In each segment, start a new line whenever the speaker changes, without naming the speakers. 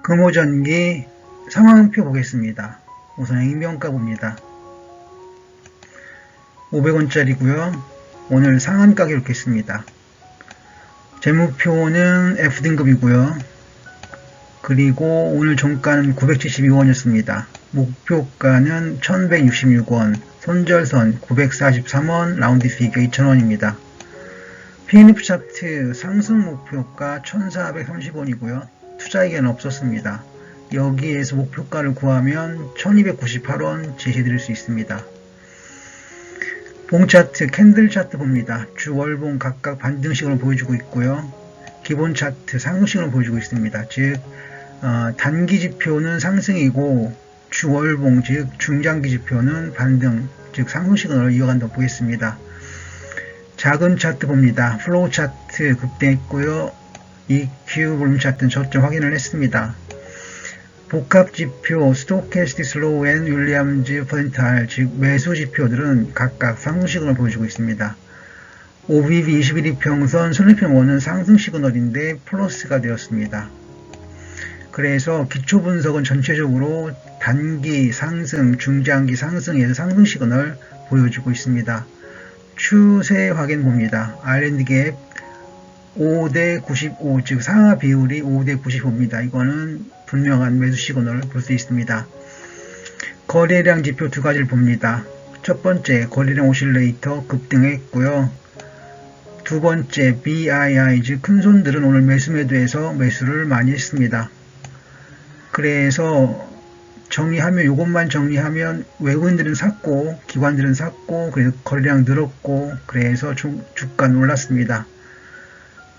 금호전기 상황표 보겠습니다. 우선 액면가 봅니다. 500원짜리고요. 오늘 상한가 기록했습니다. 재무표는 F등급이고요. 그리고 오늘 종가는 972원이었습니다. 목표가는 1166원, 손절선 943원, 라운드 피겨 2000원입니다. PNF 차트 상승 목표가 1430원이고요. 투자의견은 없었습니다. 여기에서 목표가를 구하면 1298원 제시해드릴 수 있습니다. 봉 차트, 캔들 차트 봅니다. 주, 월, 봉 각각 반등식으로 보여주고 있고요. 기본 차트 상승식으로 보여주고 있습니다. 즉 단기 지표는 상승이고 주, 월, 봉 즉 중장기 지표는 반등 즉 상승식으로 이어간다고 보겠습니다. 작은 차트 봅니다. 플로우 차트 급등했고요. EQ 볼륨 차트는 저점 확인을 했습니다. 복합 지표 스토캐스틱 슬로우 앤 윌리엄즈 퍼센타일 즉 매수 지표들은 각각 상승식으로 보여주고 있습니다. OBV 21이평선 손해평원은 상승 시그널인데 플러스가 되었습니다. 그래서 기초 분석은 전체적으로 단기 상승, 중장기 상승에서 상승 시그널 보여주고 있습니다. 추세 확인 봅니다. R&D 갭 5대 95, 즉 상하 비율이 5대 95입니다. 이거는 분명한 매수 시그널을 볼 수 있습니다. 거래량 지표 두 가지를 봅니다. 첫 번째 거래량 오실레이터 급등했고요. 두 번째 BII 즉 큰손들은 오늘 매수 매도해서 매수를 많이 했습니다. 그래서 정리하면 이것만 정리하면 외국인들은 샀고 기관들은 샀고 그래서 거래량 늘었고 그래서 주가 올랐습니다.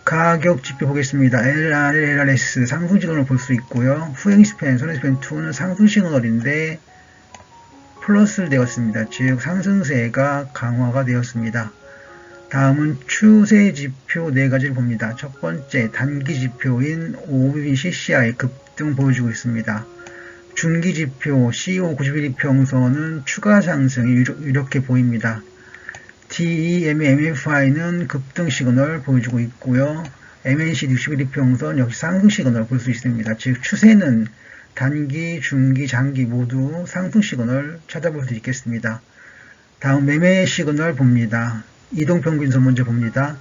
가격 지표 보겠습니다. LRL, LRS 상승 시그널을 볼 수 있고요. 후행스팬, 손해스팬 2는 상승 시그널인데 플러스 되었습니다. 즉 상승세가 강화가 되었습니다. 다음은 추세 지표 네 가지를 봅니다. 첫 번째 단기 지표인 OBV CCI 급등 보여주고 있습니다. 중기 지표 CO 91이평선은 추가 상승이 이렇게 보입니다. DEM, MFI는 급등 시그널 보여주고 있고요. MNC 61이평선 역시 상승 시그널 볼 수 있습니다. 즉 추세는 단기, 중기, 장기 모두 상승 시그널 찾아볼 수 있겠습니다. 다음 매매 시그널 봅니다. 이동평균선 먼저 봅니다.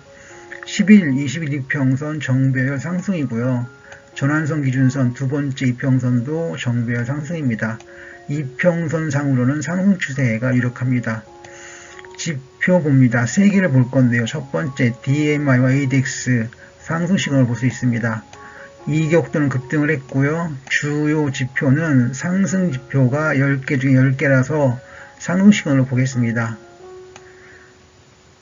11, 21이평선 정배열 상승이고요. 전환선 기준선 두 번째 이평선도 정배열 상승입니다. 이평선 상으로는 상승 추세가 유력합니다. 지표 봅니다. 세 개를 볼 건데요. 첫 번째 DMI와 ADX 상승 시그널을 볼 수 있습니다. 이격도는 급등을 했고요. 주요 지표는 상승 지표가 10개 중에 10개라서 상승 시그널을 보겠습니다.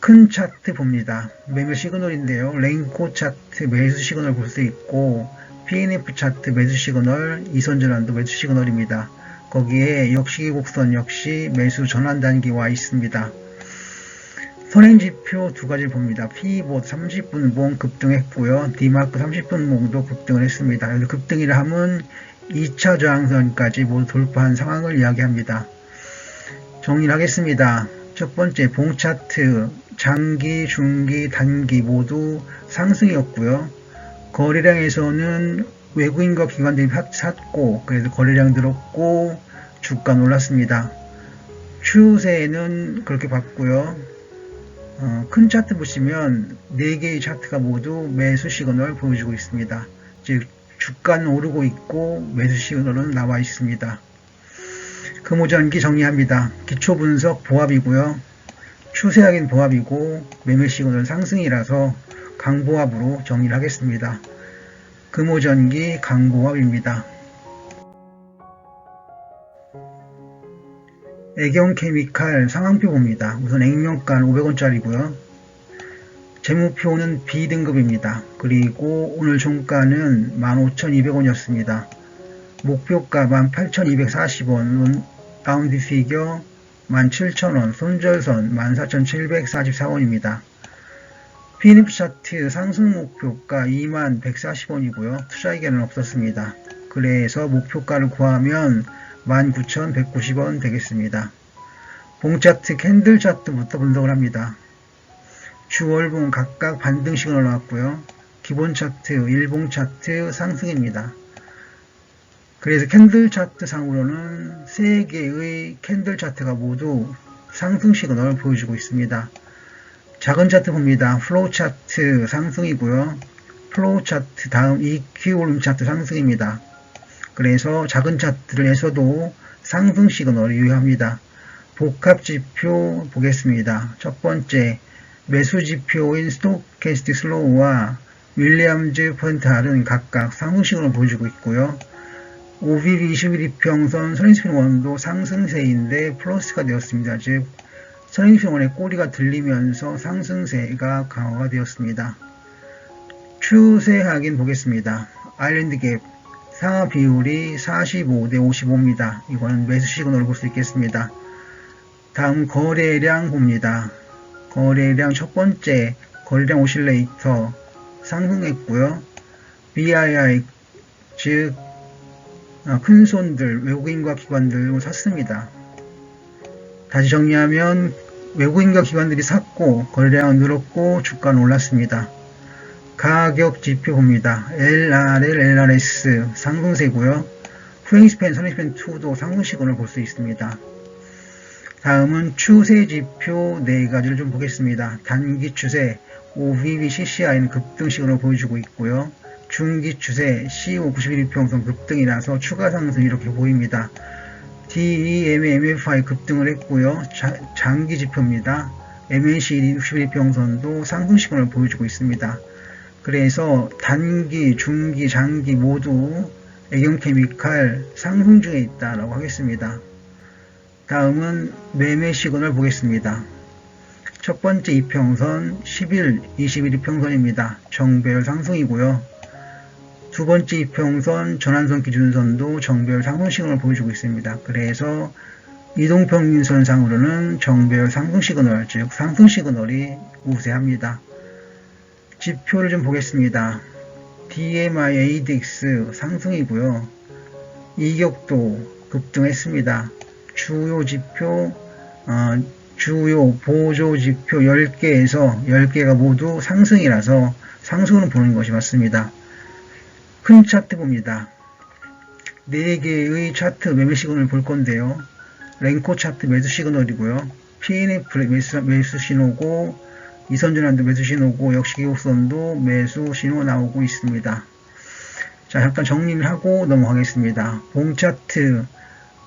큰 차트 봅니다. 매매 시그널인데요. 랭코 차트 매수 시그널 볼 수 있고 PNF 차트 매수 시그널, 이선전환도 매수 시그널입니다. 거기에 역시기 곡선 역시 매수 전환 단기 와 있습니다. 선행지표 두 가지를 봅니다. PBOT 30분 봉 급등했고요. D마크 30분 봉도 급등을 했습니다. 여기 급등이라 하면 2차 저항선까지 모두 돌파한 상황을 이야기합니다. 정리를 하겠습니다. 첫 번째 봉 차트 장기, 중기, 단기 모두 상승이었고요. 거래량에서는 외국인과 기관들이 샀고 그래서 거래량 늘었고 주가 올랐습니다. 추세는 그렇게 봤고요. 큰 차트 보시면 4개의 차트가 모두 매수 시그널 보여주고 있습니다. 즉 주가는 오르고 있고 매수 시그널은 나와 있습니다. 금호전기 정리합니다. 기초 분석 보합이고요. 추세 확인 보합이고 매매 시그널 상승이라서 강보합으로 정리를 하겠습니다. 금호전기 강보합입니다. 애경케미칼 상황표 봅니다. 우선 액면가는 500원짜리고요. 재무표는 B등급입니다. 그리고 오늘 종가는 15,200원이었습니다. 목표가 18,240원, 라운드 피겨 17,000원, 손절선 14,744원입니다. PNF 차트 상승 목표가 21,140원이고요. 투자의견은 없었습니다. 그래서 목표가를 구하면 19,190원 되겠습니다. 봉 차트, 캔들 차트부터 분석을 합니다. 주월봉 각각 반등 시그널 나왔고요. 기본 차트, 일봉 차트 상승입니다. 그래서 캔들 차트 상으로는 3개의 캔들 차트가 모두 상승 시그널을 보여주고 있습니다. 작은 차트 봅니다. 플로우 차트 상승이고요. 플로우 차트 다음 EQ 올림 차트 상승입니다. 그래서 작은 차트에서도 상승 시그널이 유효합니다. 복합 지표 보겠습니다. 첫 번째, 매수 지표인 스토캐스틱 슬로우와 윌리엄즈 퍼센트알은 각각 상승 시그널을 보여주고 있고요. OBV 21이평선 선행지표원도 상승세인데 플러스가 되었습니다. 즉 선행지표원의 꼬리가 들리면서 상승세가 강화가 되었습니다. 추세 확인 보겠습니다. 아일랜드 갭 상하 비율이 45대 55입니다. 이거는 매수 시그널을 볼 수 있겠습니다. 다음 거래량 봅니다. 거래량 첫 번째 거래량 오실레이터 상승했고요. BII 즉 큰손들 외국인과 기관들 샀습니다. 다시 정리하면 외국인과 기관들이 샀고 거래량은 늘었고 주가는 올랐습니다. 가격 지표 봅니다. LRL, LRS 상승세고요. 후행스팬, 선행스팬 2도 상승 시그널을 볼 수 있습니다. 다음은 추세 지표 4가지를 좀 보겠습니다. 단기 추세 OBV CCI는 급등 시그널을 보여주고 있고요. 중기 추세 CO 91이평선 급등이라서 추가 상승 이렇게 보입니다. DEM, MFI 급등을 했고요. 장기 지표입니다. MNC 61이평선도 상승 시그널을 보여주고 있습니다. 그래서 단기, 중기, 장기 모두 애경케미칼 상승 중에 있다라고 하겠습니다. 다음은 매매 시그널 보겠습니다. 첫 번째 이평선 10일, 21이평선입니다. 정배열 상승이고요. 두 번째 이평선 전환선 기준선도 정배열 상승 시그널을 보여주고 있습니다. 그래서 이동평균선상으로는 정배열 상승 시그널, 즉 상승 시그널이 우세합니다. 지표를 좀 보겠습니다. DMI ADX 상승이고요. 이격도 급등했습니다. 주요 지표, 주요 보조 지표 10개에서 10개가 모두 상승이라서 상승으로 보는 것이 맞습니다. 큰 차트 봅니다. 4개의 차트 매매 시그널을 볼 건데요. 랭코 차트 매수 시그널이고요. PNF 매수 신호고, 이선전환도 매수 신호고, 역시 기록선도 매수 신호 나오고 있습니다. 자, 잠깐 정리를 하고 넘어가겠습니다. 봉 차트,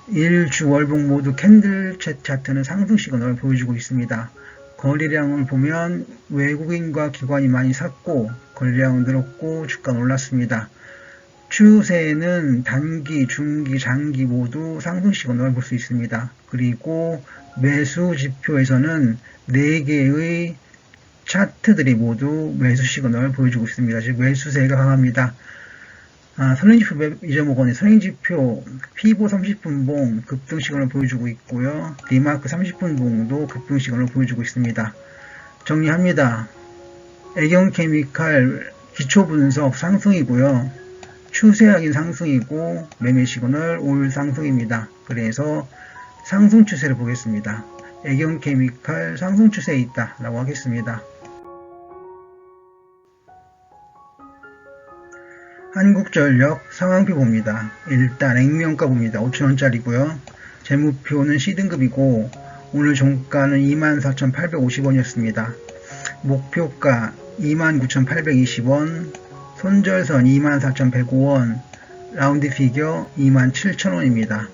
일주 월봉 모두 캔들 차트는 상승 시그널을 보여주고 있습니다. 거래량을 보면 외국인과 기관이 많이 샀고 거래량은 늘었고 주가는 올랐습니다. 추세는 단기, 중기, 장기 모두 상승 시그널을 볼 수 있습니다. 그리고 매수 지표에서는 4개의 차트들이 모두 매수 시그널을 보여주고 있습니다. 즉 매수세가 강합니다. 선행지표 잊어먹었네. 선행지표 피보 30분봉 급등 시그널을 보여주고 있고요. 디마크 30분봉도 급등 시그널을 보여주고 있습니다. 정리합니다. 애경케미칼 기초분석 상승이고요. 추세 확인 상승이고 매매 시그널 올 상승입니다. 그래서 상승 추세를 보겠습니다. 애경케미칼 상승 추세에 있다 라고 하겠습니다. 한국전력 상황표 봅니다. 일단 액면가 봅니다. 5,000원짜리고요. 재무표는 C등급이고 오늘 종가는 24,850원이었습니다. 목표가 29,820원, 손절선 24,105원, 라운드 피겨 27,000원입니다.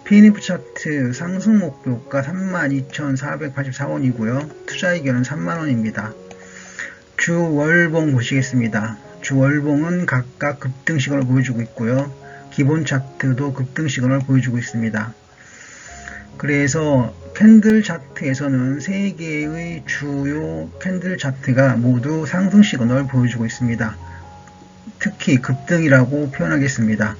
PNF 차트 상승 목표가 32,484원이고요. 투자 의견은 3만원입니다. 주 월봉 보시겠습니다. 주 월봉은 각각 급등 시그널을 보여주고 있고요. 기본 차트도 급등 시그널을 보여주고 있습니다. 그래서 캔들 차트에서는 3개의 주요 캔들 차트가 모두 상승 시그널을 보여주고 있습니다. 특히 급등이라고 표현하겠습니다.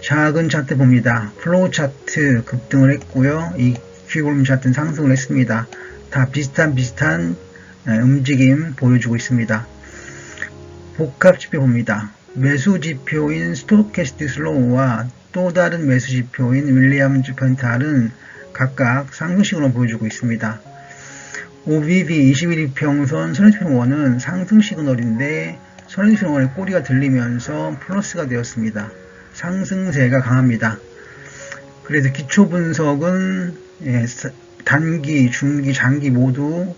작은 차트 봅니다. 플로우 차트 급등을 했고요. EQ 올림 차트는 상승을 했습니다. 다 비슷한 움직임 보여주고 있습니다. 복합 지표 봅니다. 매수 지표인 스토캐스틱 슬로우와 또 다른 매수 지표인 윌리엄즈 퍼센트알은 각각 상승 시그널을 보여주고 있습니다. OBV 21이평선 선행지표원은 상승 시그널인데 선행지표원의 꼬리가 들리면서 플러스가 되었습니다. 상승세가 강합니다. 그래서 기초 분석은 단기, 중기, 장기 모두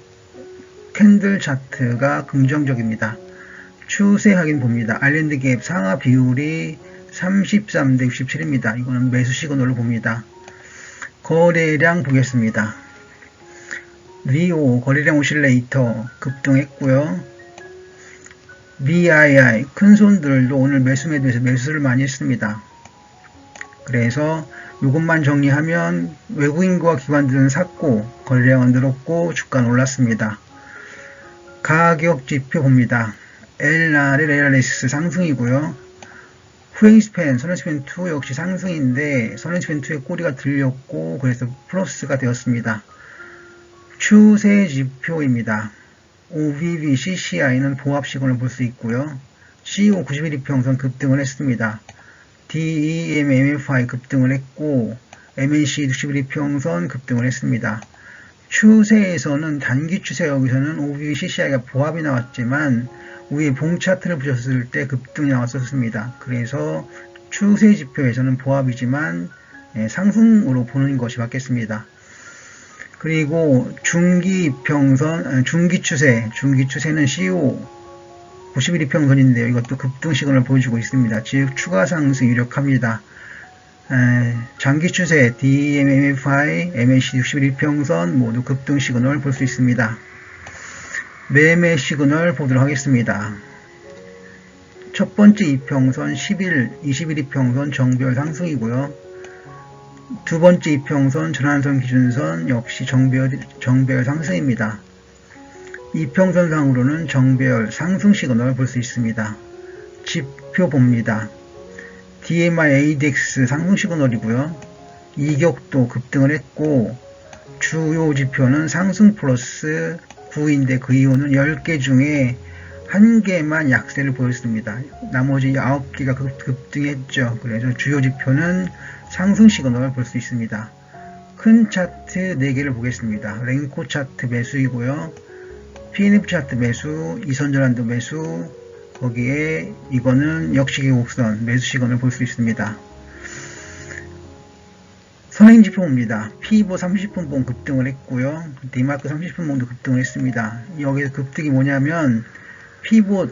캔들 차트가 긍정적입니다. 추세 확인 봅니다. 아일랜드 갭 상하 비율이 33대 67입니다. 이거는 매수 시그널로 봅니다. 거래량 보겠습니다. 리오 거래량 오실레이터 급등했고요. BII 큰손들도 오늘 매수 매도해서 매수를 많이 했습니다. 그래서 이것만 정리하면 외국인과 기관들은 샀고 거래량은 늘었고 주가는 올랐습니다. 가격 지표 봅니다. LRL, LRS 상승이고요. 후행스팬, 선행스팬2 역시 상승인데 선행스팬2의 꼬리가 들렸고 그래서 플러스가 되었습니다. 추세 지표입니다. OBB, CCI는 보합 시그널을 볼 수 있고요. CO 91이평선 급등을 했습니다. DEM, MFI 급등을 했고 MNC 61이평선 급등을 했습니다. 추세에서는 단기 추세 여기서는 OBB, CCI가 보합이 나왔지만 위에 봉 차트를 보셨을 때 급등이 나왔었습니다. 그래서 추세 지표에서는 보합이지만 상승으로 보는 것이 맞겠습니다. 그리고 중기 추세는 CO 91이평선인데요. 이것도 급등 시그널을 보여주고 있습니다. 즉 추가 상승 유력합니다. 장기 추세 DEM, MFI, MAC 61이평선 모두 급등 시그널을 볼 수 있습니다. 매매 시그널 보도록 하겠습니다. 첫 번째 이평선 21이평선 정배열 상승이고요. 두 번째 이평선 전환선 기준선 역시 정배열 상승입니다. 이평선상으로는 정배열 상승 시그널을 볼 수 있습니다. 지표 봅니다. DMI ADX 상승 시그널이고요. 이격도 급등을 했고 주요 지표는 상승 플러스 9인데 그 이유는 10개 중에 1개만 약세를 보였습니다. 나머지 9개가 급등했죠. 그래서 주요 지표는 상승 시그널을 볼 수 있습니다. 큰 차트 4개를 보겠습니다. 랭코 차트 매수이고요. PNF 차트 매수, 이선전환도 매수, 거기에 이거는 역시계 곡선 매수 시그널을 볼 수 있습니다. 선행지표입니다. 피보 30분봉 급등을 했고요. 디마크 30분봉도 급등을 했습니다. 여기서 급등이 뭐냐면 피보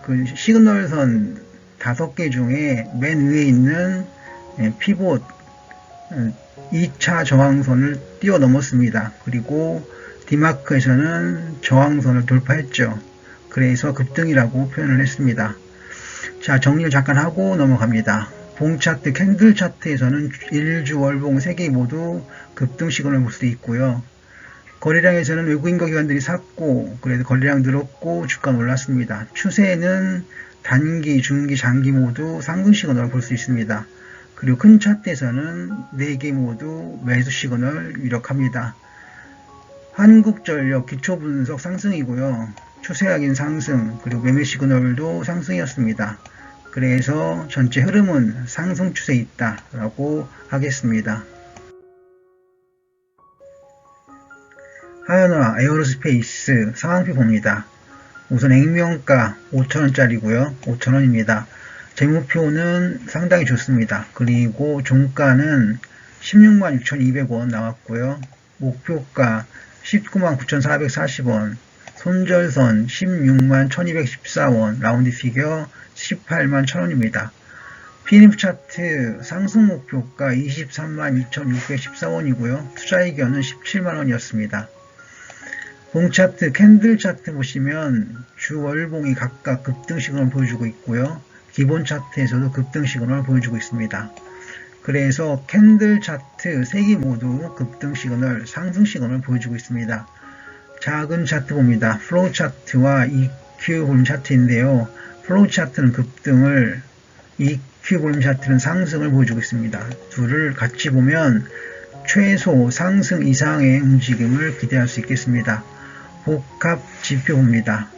그 시그널선 5개 중에 맨 위에 있는 피보 2차 저항선을 뛰어넘었습니다. 그리고 디마크에서는 저항선을 돌파했죠. 그래서 급등이라고 표현을 했습니다. 자, 정리를 잠깐 하고 넘어갑니다. 봉 차트, 캔들 차트에서는 일주, 월봉 3개 모두 급등 시그널을 볼 수 있고요. 거래량에서는 외국인과 기관들이 샀고 그래서 거래량 늘었고 주가는 올랐습니다. 추세는 단기, 중기, 장기 모두 상승 시그널을 볼 수 있습니다. 그리고 큰 차트에서는 4개 모두 매수 시그널 유력합니다. 한국전력 기초분석 상승이고요. 추세 확인 상승, 그리고 매매 시그널도 상승이었습니다. 그래서 전체 흐름은 상승 추세에 있다라고 하겠습니다. 하연화 에어로스페이스 상황표 봅니다. 우선 액면가 5,000원짜리고요. 5,000원입니다. 재무표는 상당히 좋습니다. 그리고 종가는 166,200원 나왔고요. 목표가 199,440원, 손절선 161,1214원, 라운드 피겨 181,000원입니다. PNF 차트 상승 목표가 232,614원이고요. 투자이견은 17만원이었습니다. 봉 차트, 캔들 차트 보시면 주 월봉이 각각 급등 시그널을 보여주고 있고요. 기본 차트에서도 급등 시그널을 보여주고 있습니다. 그래서 캔들 차트 3개 모두 급등 시그널, 상승 시그널을 보여주고 있습니다. 작은 차트 봅니다. 플로우 차트와 EQ 볼륨 차트인데요. 플로우 차트는 급등을, EQ 볼륨 차트는 상승을 보여주고 있습니다. 둘을 같이 보면 최소 상승 이상의 움직임을 기대할 수 있겠습니다. 복합 지표 봅니다.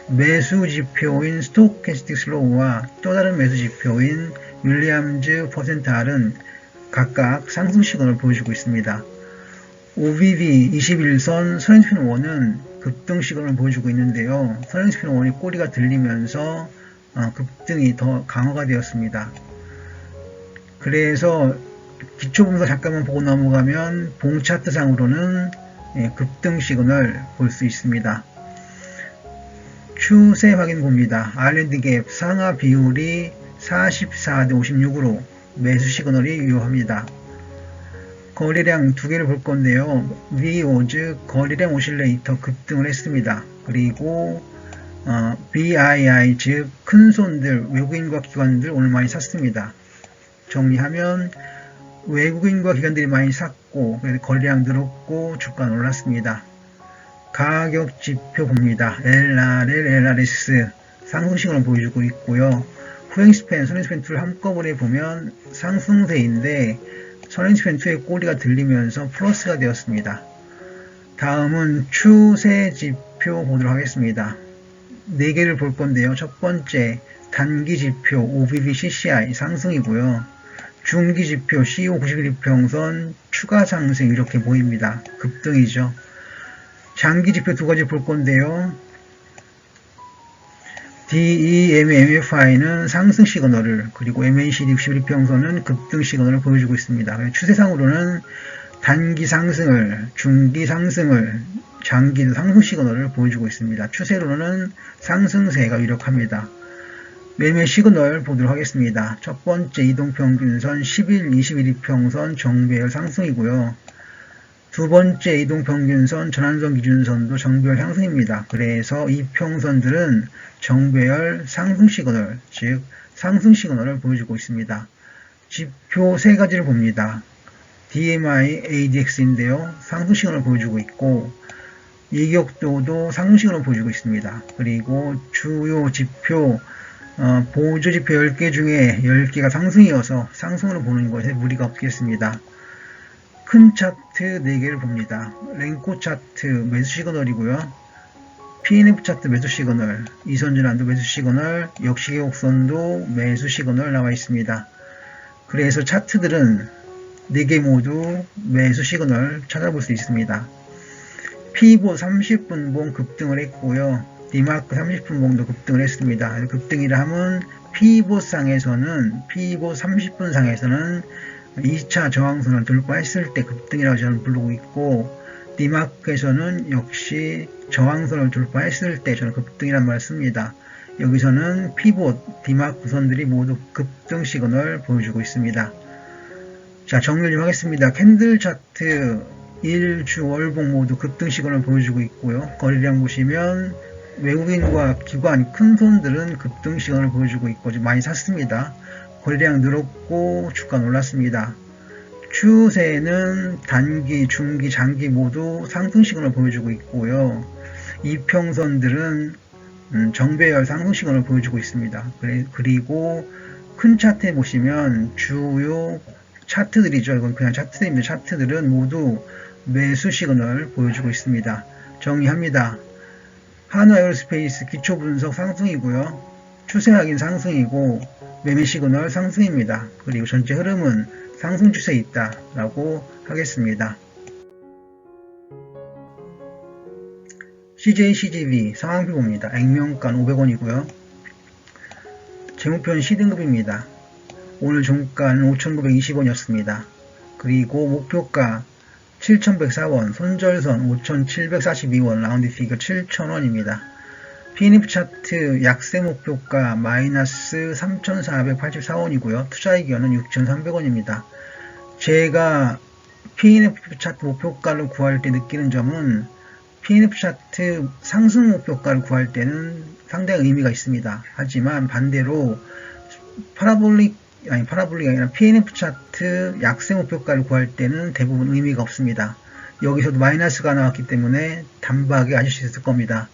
매수 지표인 스토캐스틱 슬로우와 또 다른 매수 지표인 윌리엄즈 퍼센트알은 각각 상승 시그널을 보여주고 있습니다. OBB 21선 선행스핀 1은 급등 시그널을 보여주고 있는데요. 선행스핀 1이 꼬리가 들리면서 급등이 더 강화가 되었습니다. 그래서 기초 분석 잠깐만 보고 넘어가면 봉 차트상으로는 급등 시그널 볼 수 있습니다. 추세 확인 봅니다. R&D 갭 상하 비율이 44대 56으로 매수 시그널이 유효합니다. 거래량 두 개를 볼 건데요. VO 즉 거래량 오실레이터 급등을 했습니다. 그리고 BII 즉 큰손들 외국인과 기관들 오늘 많이 샀습니다. 정리하면 외국인과 기관들이 많이 샀고 거래량 늘었고 주가는 올랐습니다. 가격 지표 봅니다. LRL, LRS 상승시그널을 보여주고 있고요. 후행스팬, 선행스팬 2를 한꺼번에 보면 상승세인데 선행스팬 2의 꼬리가 들리면서 플러스가 되었습니다. 다음은 추세 지표 보도록 하겠습니다. 4개를 볼 건데요. 첫 번째 단기 지표 OBB CCI 상승이고요. 중기 지표 CO 91일평선 추가 상승 이렇게 보입니다. 급등이죠. 장기 지표 두 가지 볼 건데요. DEMMFI는 상승 시그널을 그리고 MACD 61평선은 급등 시그널을 보여주고 있습니다. 추세상으로는 단기 상승을, 중기 상승을, 장기도 상승 시그널을 보여주고 있습니다. 추세로는 상승세가 유력합니다. 매매 시그널 보도록 하겠습니다. 첫 번째 이동평균선 10일, 21일평선 정배열 상승이고요. 두 번째 이동평균선 전환선 기준선도 정배열 상승입니다. 그래서 이 평선들은 정배열 상승 시그널, 즉 상승 시그널을 보여주고 있습니다. 지표 세 가지를 봅니다. DMI, ADX인데요. 상승 시그널을 보여주고 있고 이격도도 상승 시그널을 보여주고 있습니다. 그리고 주요 지표 보조 지표 10개 중에 10개가 상승이어서 상승으로 보는 것에 무리가 없겠습니다. 큰 차트 4개를 봅니다. 랭코 차트 매수 시그널이고요. PNF 차트 매수 시그널, 이선진환도 매수 시그널, 역시계곡선도 매수 시그널 나와 있습니다. 그래서 차트들은 4개 모두 매수 시그널 찾아볼 수 있습니다. 피보 30분봉 급등을 했고요. 디마크 30분봉도 급등을 했습니다. 급등이라 하면 피보 30분 상에서는 2차 저항선을 돌파했을 때 급등이라고 저는 부르고 있고 디마크에서는 역시 저항선을 돌파했을 때 저는 급등이란 말을 씁니다. 여기서는 피봇, 디마크 선들이 모두 급등 시그널 보여주고 있습니다. 자, 정리를 좀 하겠습니다. 캔들 차트 1주 월봉 모두 급등 시그널 보여주고 있고요. 거래량 보시면 외국인과 기관 큰 손들은 급등 시그널을 보여주고 있고 많이 샀습니다. 거래량 늘었고 주가 올랐습니다. 추세는 단기, 중기, 장기 모두 상승 시그널을 보여주고 있고요. 이평선들은 정배열 상승 시그널을 보여주고 있습니다. 그리고 큰 차트에 보시면 주요 차트들이죠. 이건 그냥 차트들입니다. 차트들은 모두 매수 시그널 보여주고 있습니다. 정리합니다. 한화에어로스페이스 기초 분석 상승이고요. 추세 확인 상승이고 매매 시그널 상승입니다. 그리고 전체 흐름은 상승 추세에 있다 라고 하겠습니다. CJ, CGV 상황표 봅니다. 액면가 500원이고요. 재무표는 C등급입니다. 오늘 종가는 5,920원이었습니다. 그리고 목표가 7,104원, 손절선 5,742원, 라운드 피겨 7,000원입니다. PNF 차트 약세 목표가 마이너스 3,484원이고요. 투자이견은 6,300원입니다. 제가 PNF 차트 목표가를 구할 때 느끼는 점은 PNF 차트 상승 목표가를 구할 때는 상당히 의미가 있습니다. 하지만 반대로 파라볼릭이 아니라 PNF 차트 약세 목표가를 구할 때는 대부분 의미가 없습니다. 여기서도 마이너스가 나왔기 때문에 단박에 아실 수 있을 겁니다.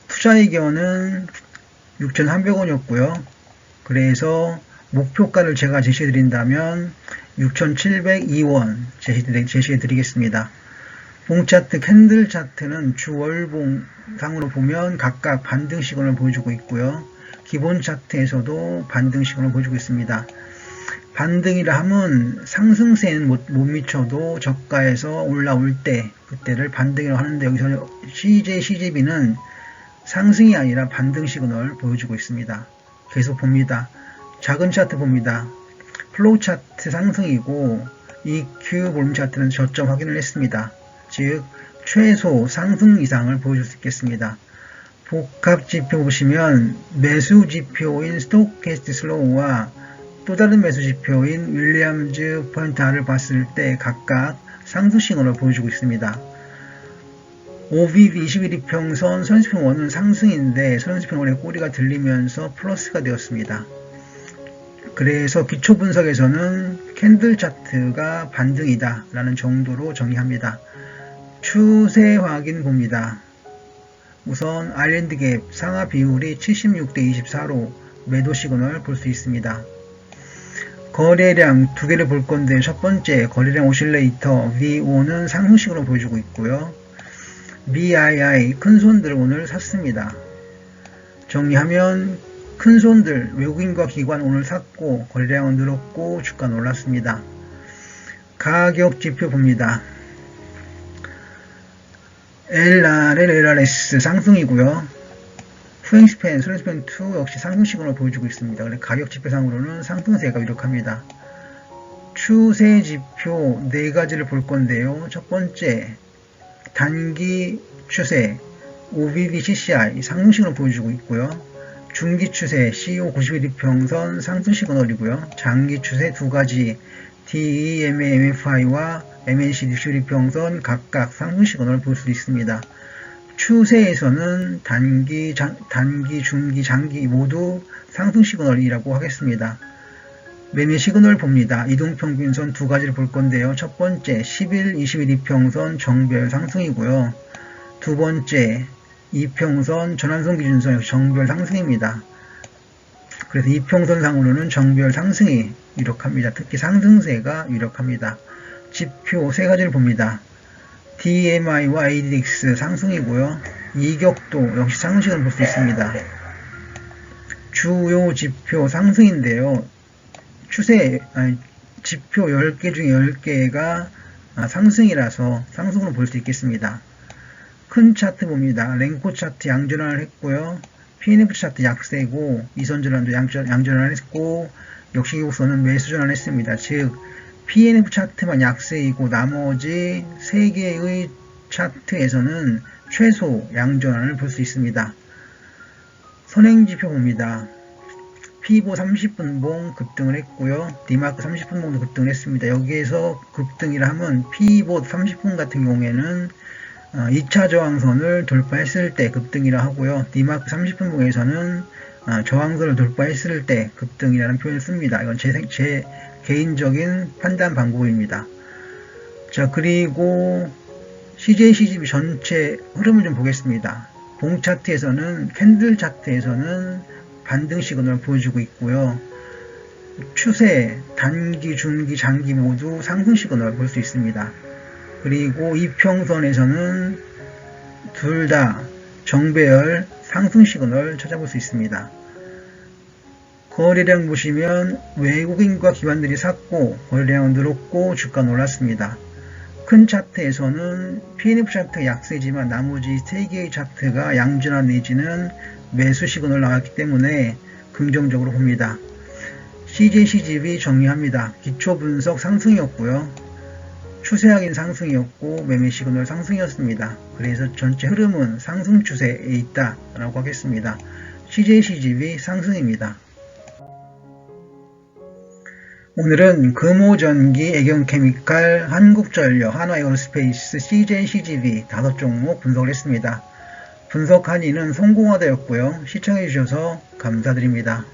투자이견은 6,300원이었고요. 그래서 목표가를 제가 제시해 드린다면 6,702원 제시해 드리겠습니다. 봉차트, 캔들 차트는 주월봉 상으로 보면 각각 반등 시그널을 보여주고 있고요. 기본 차트에서도 반등 시그널을 보여주고 있습니다. 반등이라 하면 상승세는 못 미쳐도 저가에서 올라올 때 그때를 반등이라고 하는데 여기서 CJ, CGV는 상승이 아니라 반등 시그널 보여주고 있습니다. 계속 봅니다. 작은 차트 봅니다. 플로우 차트 상승이고 EQ 볼륨 차트는 저점 확인을 했습니다. 즉 최소 상승 이상을 보여줄 수 있겠습니다. 복합 지표 보시면 매수 지표인 스토캐스틱 슬로우와 또 다른 매수 지표인 윌리엄즈 포인트 R을 봤을 때 각각 상승 신호를 보여주고 있습니다. OBV 21이평선 선수평 1은 상승인데 선수평 1의 꼬리가 들리면서 플러스가 되었습니다. 그래서 기초 분석에서는 캔들 차트가 반등이다 라는 정도로 정의합니다. 추세 확인 봅니다. 우선 아일랜드 갭 상하 비율이 76대 24로 매도 시그널 볼 수 있습니다. 거래량 두 개를 볼 건데 첫 번째 거래량 오실레이터 V5는 상승 시그널 보여주고 있고요. BII 큰손들 오늘 샀습니다. 정리하면 큰손들 외국인과 기관 오늘 샀고 거래량은 늘었고 주가는 올랐습니다. 가격 지표 봅니다. LRL, LRS 상승이고요. 후행스팬, 스팬 2 역시 상승 시그널을 보여주고 있습니다. 그래서 가격 지표상으로는 상승세가 유력합니다. 추세 지표 4가지를 볼 건데요. 첫 번째, 단기 추세 OBV CCI 상승 시그널을 보여주고 있고요. 중기 추세 CO 91이평선 상승 시그널이고요. 장기 추세 2가지 DEMA MFI와 MNC 61이평선 각각 상승 시그널을 볼 수 있습니다. 추세에서는 단기, 중기, 장기 모두 상승 시그널이라고 하겠습니다. 매매 시그널 봅니다. 이동평균선 2가지를 볼 건데요. 첫 번째 10일, 20일 이평선 정별 상승이고요. 두 번째 이평선 전환선 기준선 정별 상승입니다. 그래서 이평선상으로는 정별 상승이 유력합니다. 특히 상승세가 유력합니다. 지표 3가지를 봅니다. DMI와 ADX 상승이고요. 이격도 역시 상승 시그널 볼 수 있습니다. 주요 지표 상승인데요. 지표 10개 중에 10개가 상승이라서 상승으로 볼 수 있겠습니다. 큰 차트 봅니다. 랭코 차트 양전환을 했고요. PNF 차트 약세고 이선전환도 양전환을 했고 역시곡선은 매수 전환했습니다. 즉 PNF 차트만 약세이고 나머지 3개의 차트에서는 최소 양전환을 볼 수 있습니다. 선행지표 봅니다. 피보 30분봉 급등을 했고요. 디마크 30분봉도 급등을 했습니다. 여기에서 급등이라 하면 피보 30분 같은 경우에는 2차 저항선을 돌파했을 때 급등이라 하고요. 디마크 30분봉에서는 저항선을 돌파했을 때 급등이라는 표현을 씁니다. 이건 제 개인적인 판단 방법입니다. 자, 그리고 CJ, CGV 전체 흐름을 좀 보겠습니다. 봉 차트에서는 캔들 차트에서는 반등 시그널을 보여주고 있고요. 추세, 단기, 중기, 장기 모두 상승 시그널을 볼 수 있습니다. 그리고 이평선에서는 둘 다 정배열 상승 시그널 찾아볼 수 있습니다. 거래량 보시면 외국인과 기관들이 샀고 거래량은 늘었고 주가는 올랐습니다. 큰 차트에서는 PNF 차트가 약세지만 나머지 3개의 차트가 양전환 내지는 매수 시그널 나왔기 때문에 긍정적으로 봅니다. CJ, CGV 정리합니다. 기초 분석 상승이었고요. 추세적인 상승이었고 매매 시그널 상승이었습니다. 그래서 전체 흐름은 상승 추세에 있다라고 하겠습니다. CJ, CGV 상승입니다. 오늘은 금호전기, 애경케미칼, 한국전력, 한화에어로스페이스, CJ, CGV 5종목 분석을 했습니다. 분석 한이는 성공하다였고요. 시청해주셔서 감사드립니다.